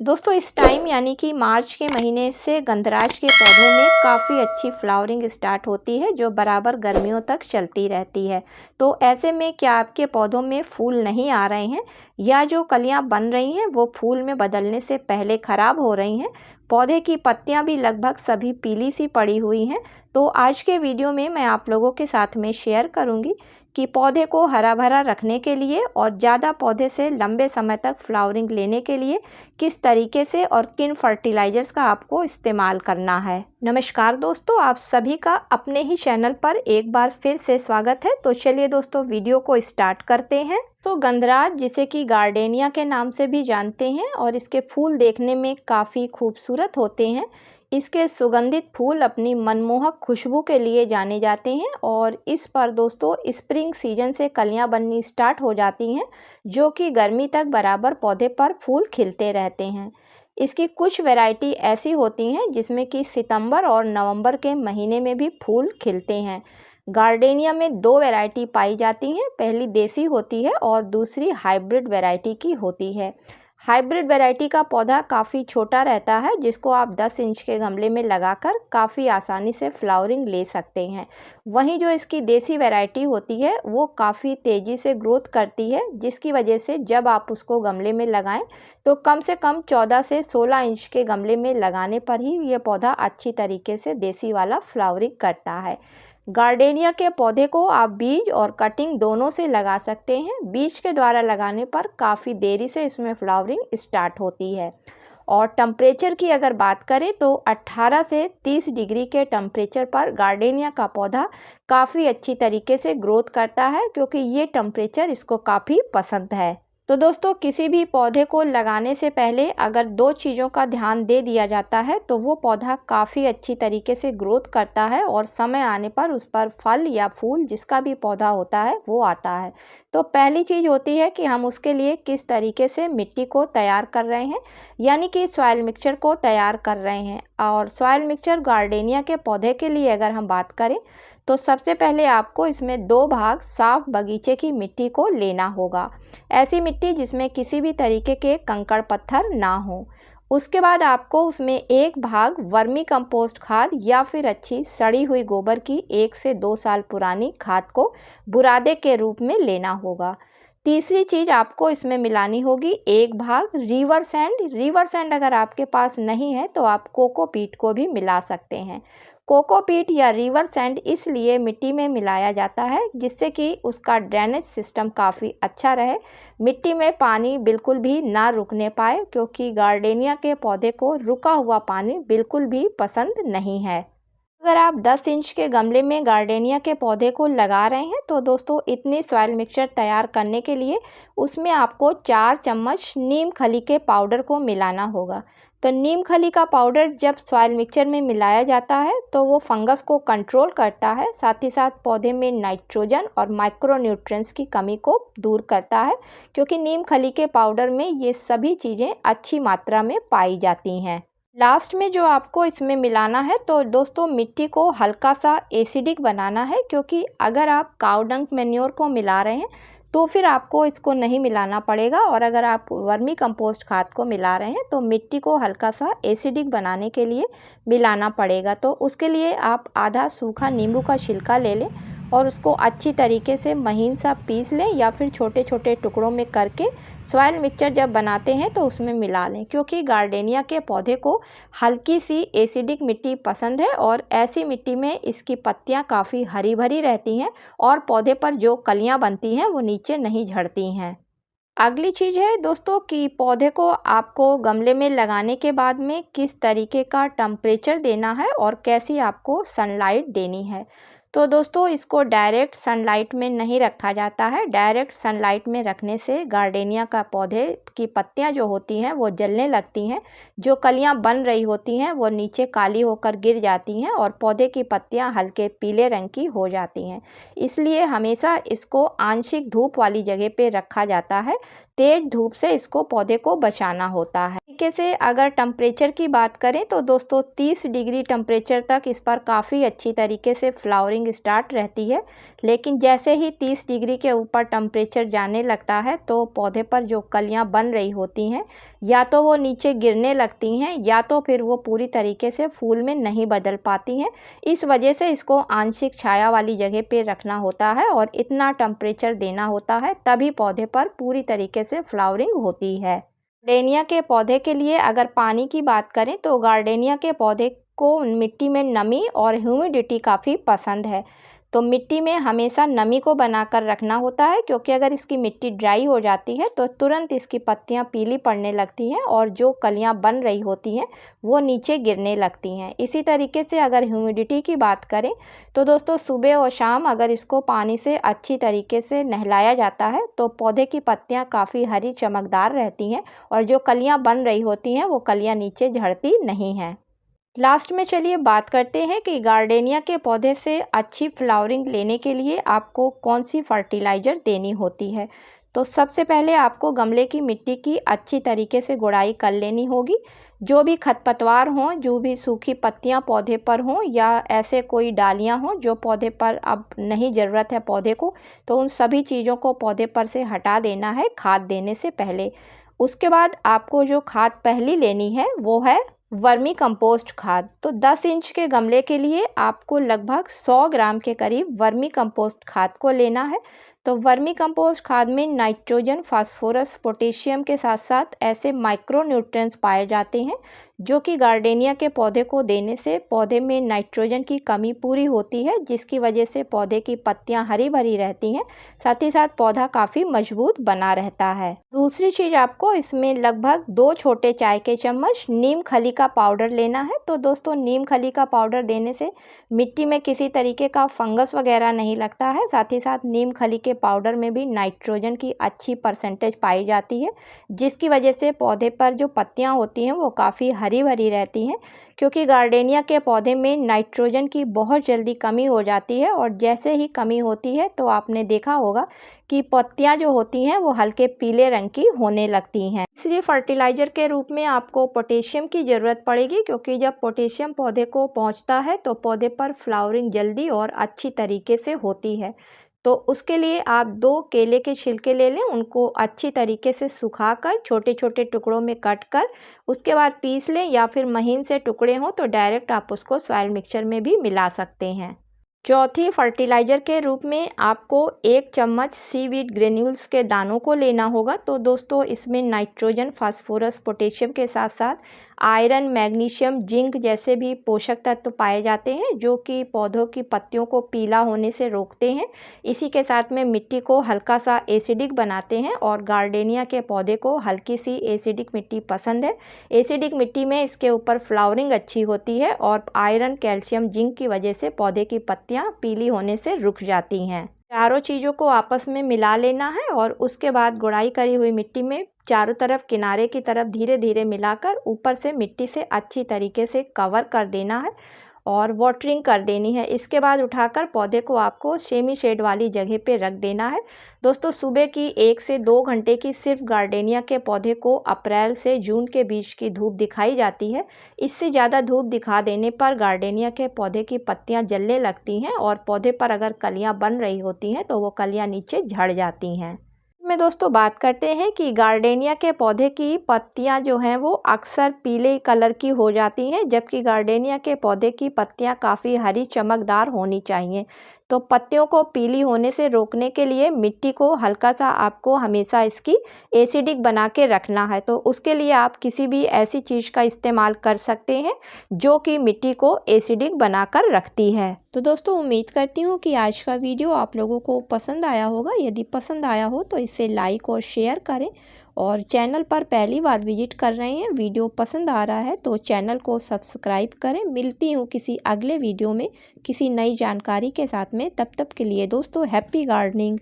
दोस्तों इस टाइम यानी कि मार्च के महीने से गंधराज के पौधों में काफ़ी अच्छी फ्लावरिंग स्टार्ट होती है जो बराबर गर्मियों तक चलती रहती है। तो ऐसे में क्या आपके पौधों में फूल नहीं आ रहे हैं या जो कलियां बन रही हैं वो फूल में बदलने से पहले ख़राब हो रही हैं? पौधे की पत्तियां भी लगभग सभी पीली सी पड़ी हुई हैं। तो आज के वीडियो में मैं आप लोगों के साथ में शेयर करूँगी कि पौधे को हरा भरा रखने के लिए और ज़्यादा पौधे से लंबे समय तक फ्लावरिंग लेने के लिए किस तरीके से और किन फर्टिलाइज़र्स का आपको इस्तेमाल करना है। नमस्कार दोस्तों, आप सभी का अपने ही चैनल पर एक बार फिर से स्वागत है। तो चलिए दोस्तों वीडियो को स्टार्ट करते हैं। तो गंधराज, जिसे कि गार्डेनिया के नाम से भी जानते हैं, और इसके फूल देखने में काफ़ी खूबसूरत होते हैं। इसके सुगंधित फूल अपनी मनमोहक खुशबू के लिए जाने जाते हैं और इस पर दोस्तों स्प्रिंग सीजन से कलियां बननी स्टार्ट हो जाती हैं, जो कि गर्मी तक बराबर पौधे पर फूल खिलते रहते हैं। इसकी कुछ वैरायटी ऐसी होती हैं जिसमें कि सितंबर और नवंबर के महीने में भी फूल खिलते हैं। गार्डेनिया में दो वैरायटी पाई जाती हैं, पहली देसी होती है और दूसरी हाइब्रिड वैरायटी की होती है। हाइब्रिड वैरायटी का पौधा काफ़ी छोटा रहता है, जिसको आप 10 इंच के गमले में लगाकर काफ़ी आसानी से फ्लावरिंग ले सकते हैं। वहीं जो इसकी देसी वैरायटी होती है वो काफ़ी तेज़ी से ग्रोथ करती है, जिसकी वजह से जब आप उसको गमले में लगाएं तो कम से कम 14 से 16 इंच के गमले में लगाने पर ही ये पौधा अच्छी तरीके से देसी वाला फ्लावरिंग करता है। गार्डेनिया के पौधे को आप बीज और कटिंग दोनों से लगा सकते हैं। बीज के द्वारा लगाने पर काफ़ी देरी से इसमें फ्लावरिंग स्टार्ट होती है। और टेम्परेचर की अगर बात करें तो 18 से 30 डिग्री के टेम्परेचर पर गार्डेनिया का पौधा काफ़ी अच्छी तरीके से ग्रोथ करता है, क्योंकि ये टेम्परेचर इसको काफ़ी पसंद है। तो दोस्तों किसी भी पौधे को लगाने से पहले अगर दो चीज़ों का ध्यान दे दिया जाता है तो वो पौधा काफ़ी अच्छी तरीके से ग्रोथ करता है और समय आने पर उस पर फल या फूल जिसका भी पौधा होता है वो आता है। तो पहली चीज़ होती है कि हम उसके लिए किस तरीके से मिट्टी को तैयार कर रहे हैं, यानी कि सॉइल मिक्सचर को तैयार कर रहे हैं। और सॉइल मिक्सचर गार्डेनिया के पौधे के लिए अगर हम बात करें तो सबसे पहले आपको इसमें 2 भाग साफ बगीचे की मिट्टी को लेना होगा। ऐसी मिट्टी जिसमें किसी भी तरीके के कंकड़ पत्थर ना हो। उसके बाद आपको उसमें 1 भाग वर्मी कंपोस्ट खाद या फिर अच्छी सड़ी हुई गोबर की 1 से 2 साल पुरानी खाद को बुरादे के रूप में लेना होगा। तीसरी चीज़ आपको इसमें मिलानी होगी 1 भाग रिवर सैंड। रिवर सैंड अगर आपके पास नहीं है तो आप कोकोपीट को भी मिला सकते हैं। कोकोपीट या रिवर सैंड इसलिए मिट्टी में मिलाया जाता है जिससे कि उसका ड्रेनेज सिस्टम काफ़ी अच्छा रहे, मिट्टी में पानी बिल्कुल भी ना रुकने पाए, क्योंकि गार्डेनिया के पौधे को रुका हुआ पानी बिल्कुल भी पसंद नहीं है। अगर आप 10 इंच के गमले में गार्डेनिया के पौधे को लगा रहे हैं तो दोस्तों इतनी सॉइल मिक्सचर तैयार करने के लिए उसमें आपको 4 चम्मच नीम खली के पाउडर को मिलाना होगा। तो नीम खली का पाउडर जब सॉइल मिक्सचर में मिलाया जाता है तो वो फंगस को कंट्रोल करता है, साथ ही साथ पौधे में नाइट्रोजन और माइक्रोन्यूट्रिएंट्स की कमी को दूर करता है, क्योंकि नीम खली के पाउडर में ये सभी चीज़ें अच्छी मात्रा में पाई जाती हैं। लास्ट में जो आपको इसमें मिलाना है तो दोस्तों मिट्टी को हल्का सा एसिडिक बनाना है, क्योंकि अगर आप काऊ डंग मैन्योर को मिला रहे हैं तो फिर आपको इसको नहीं मिलाना पड़ेगा, और अगर आप वर्मी कंपोस्ट खाद को मिला रहे हैं तो मिट्टी को हल्का सा एसिडिक बनाने के लिए मिलाना पड़ेगा। तो उसके लिए आप आधा सूखा नींबू का छिलका ले लें और उसको अच्छी तरीके से महीन सा पीस लें, या फिर छोटे छोटे टुकड़ों में करके सॉइल मिक्सचर जब बनाते हैं तो उसमें मिला लें, क्योंकि गार्डेनिया के पौधे को हल्की सी एसिडिक मिट्टी पसंद है और ऐसी मिट्टी में इसकी पत्तियां काफ़ी हरी भरी रहती हैं और पौधे पर जो कलियां बनती हैं वो नीचे नहीं झड़ती हैं। अगली चीज़ है दोस्तों कि पौधे को आपको गमले में लगाने के बाद में किस तरीके का टेम्परेचर देना है और कैसी आपको सनलाइट देनी है। तो दोस्तों इसको डायरेक्ट सनलाइट में नहीं रखा जाता है। डायरेक्ट सनलाइट में रखने से गार्डेनिया का पौधे की पत्तियां जो होती हैं वो जलने लगती हैं, जो कलियां बन रही होती हैं वो नीचे काली होकर गिर जाती हैं और पौधे की पत्तियां हल्के पीले रंग की हो जाती हैं। इसलिए हमेशा इसको आंशिक धूप वाली जगह पे रखा जाता है तेज़ धूप से इसको पौधे को बचाना होता है। तरीके से अगर टेम्परेचर की बात करें तो दोस्तों 30 डिग्री टेम्परेचर तक इस पर काफ़ी अच्छी तरीके से फ्लावरिंग स्टार्ट रहती है। लेकिन जैसे ही 30 डिग्री के ऊपर टेम्परेचर जाने लगता है तो पौधे पर जो कलियां बन रही होती हैं या तो वो नीचे गिरने लगती हैं या तो फिर वो पूरी तरीके से फूल में नहीं बदल पाती हैं। इस वजह से इसको आंशिक छाया वाली जगह पे रखना होता है और इतना टेम्परेचर देना होता है, तभी पौधे पर पूरी तरीके से फ्लावरिंग होती है। गार्डेनिया के पौधे के लिए अगर पानी की बात करें तो गार्डेनिया के पौधे को मिट्टी में नमी और ह्यूमिडिटी काफ़ी पसंद है। तो मिट्टी में हमेशा नमी को बनाकर रखना होता है, क्योंकि अगर इसकी मिट्टी ड्राई हो जाती है तो तुरंत इसकी पत्तियां पीली पड़ने लगती हैं और जो कलियां बन रही होती हैं वो नीचे गिरने लगती हैं। इसी तरीके से अगर ह्यूमिडिटी की बात करें तो दोस्तों सुबह और शाम अगर इसको पानी से अच्छी तरीके से नहलाया जाता है तो पौधे की पत्तियां काफ़ी हरी चमकदार रहती हैं और जो कलियां बन रही होती हैं वो कलियां नीचे झड़ती नहीं हैं। लास्ट में चलिए बात करते हैं कि गार्डेनिया के पौधे से अच्छी फ्लावरिंग लेने के लिए आपको कौन सी फर्टिलाइज़र देनी होती है। तो सबसे पहले आपको गमले की मिट्टी की अच्छी तरीके से गुड़ाई कर लेनी होगी। जो भी खरपतवार हों, जो भी सूखी पत्तियां पौधे पर हों या ऐसे कोई डालियां हों जो पौधे पर अब नहीं ज़रूरत है पौधे को, तो उन सभी चीज़ों को पौधे पर से हटा देना है खाद देने से पहले। उसके बाद आपको जो खाद पहली लेनी है वो है वर्मी कंपोस्ट खाद। तो 10 इंच के गमले के लिए आपको लगभग 100 ग्राम के करीब वर्मी कंपोस्ट खाद को लेना है। तो वर्मी कंपोस्ट खाद में नाइट्रोजन, फास्फोरस, पोटेशियम के साथ साथ ऐसे माइक्रो न्यूट्रिएंट्स पाए जाते हैं जो कि गार्डेनिया के पौधे को देने से पौधे में नाइट्रोजन की कमी पूरी होती है, जिसकी वजह से पौधे की पत्तियां हरी भरी रहती हैं, साथ ही साथ पौधा काफ़ी मजबूत बना रहता है। दूसरी चीज़, आपको इसमें लगभग 2 छोटे चाय के चम्मच नीम खली का पाउडर लेना है। तो दोस्तों नीम खली का पाउडर देने से मिट्टी में किसी तरीके का फंगस वगैरह नहीं लगता है, साथ ही साथ नीम खली के पाउडर में भी नाइट्रोजन की अच्छी परसेंटेज पाई जाती है, जिसकी वजह से पौधे पर जो पत्तियां होती हैं वो काफ़ी हरी भरी रहती हैं। क्योंकि गार्डेनिया के पौधे में नाइट्रोजन की बहुत जल्दी कमी हो जाती है और जैसे ही कमी होती है तो आपने देखा होगा कि पत्तियां जो होती हैं वो हल्के पीले रंग की होने लगती हैं। इसलिए फर्टिलाइज़र के रूप में आपको पोटेशियम की ज़रूरत पड़ेगी, क्योंकि जब पोटेशियम पौधे को पहुंचता है तो पौधे पर फ्लावरिंग जल्दी और अच्छी तरीके से होती है। तो उसके लिए आप 2 केले के छिलके ले लें, उनको अच्छी तरीके से सुखाकर छोटे छोटे टुकड़ों में कट कर उसके बाद पीस लें, या फिर महीन से टुकड़े हों तो डायरेक्ट आप उसको सॉइल मिक्सचर में भी मिला सकते हैं। चौथी, फर्टिलाइज़र के रूप में आपको 1 चम्मच सीवीड ग्रेन्यूल्स के दानों को लेना होगा। तो दोस्तों इसमें नाइट्रोजन, फास्फोरस, पोटेशियम के साथ साथ आयरन, मैग्नीशियम, जिंक जैसे भी पोषक तत्व पाए जाते हैं जो कि पौधों की पत्तियों को पीला होने से रोकते हैं। इसी के साथ में मिट्टी को हल्का सा एसिडिक बनाते हैं और गार्डेनिया के पौधे को हल्की सी एसिडिक मिट्टी पसंद है। एसिडिक मिट्टी में इसके ऊपर फ्लावरिंग अच्छी होती है और आयरन, कैल्शियम, जिंक की वजह से पौधे की पत्तियां पीली होने से रुक जाती हैं। चारों चीज़ों को आपस में मिला लेना है और उसके बाद गुड़ाई करी हुई मिट्टी में चारों तरफ किनारे की तरफ धीरे धीरे मिलाकर ऊपर से मिट्टी से अच्छी तरीके से कवर कर देना है और वाटरिंग कर देनी है। इसके बाद उठाकर पौधे को आपको सेमी शेड वाली जगह पे रख देना है। दोस्तों सुबह की 1 से 2 घंटे की सिर्फ गार्डेनिया के पौधे को अप्रैल से जून के बीच की धूप दिखाई जाती है। इससे ज़्यादा धूप दिखा देने पर गार्डेनिया के पौधे की पत्तियां जलने लगती हैं और पौधे पर अगर कलियां बन रही होती हैं तो वो कलियां नीचे झड़ जाती हैं। में दोस्तों बात करते हैं कि गार्डेनिया के पौधे की पत्तियां जो हैं वो अक्सर पीले कलर की हो जाती हैं, जबकि गार्डेनिया के पौधे की पत्तियां काफ़ी हरी चमकदार होनी चाहिए। तो पत्तियों को पीली होने से रोकने के लिए मिट्टी को हल्का सा आपको हमेशा इसकी एसिडिक बना के रखना है। तो उसके लिए आप किसी भी ऐसी चीज़ का इस्तेमाल कर सकते हैं जो कि मिट्टी को एसिडिक बनाकर रखती है। तो दोस्तों उम्मीद करती हूँ कि आज का वीडियो आप लोगों को पसंद आया होगा। यदि पसंद आया हो तो इसे लाइक और शेयर करें और चैनल पर पहली बार विजिट कर रहे हैं, वीडियो पसंद आ रहा है तो चैनल को सब्सक्राइब करें। मिलती हूँ किसी अगले वीडियो में किसी नई जानकारी के साथ में। तब तक के लिए दोस्तों हैप्पी गार्डनिंग।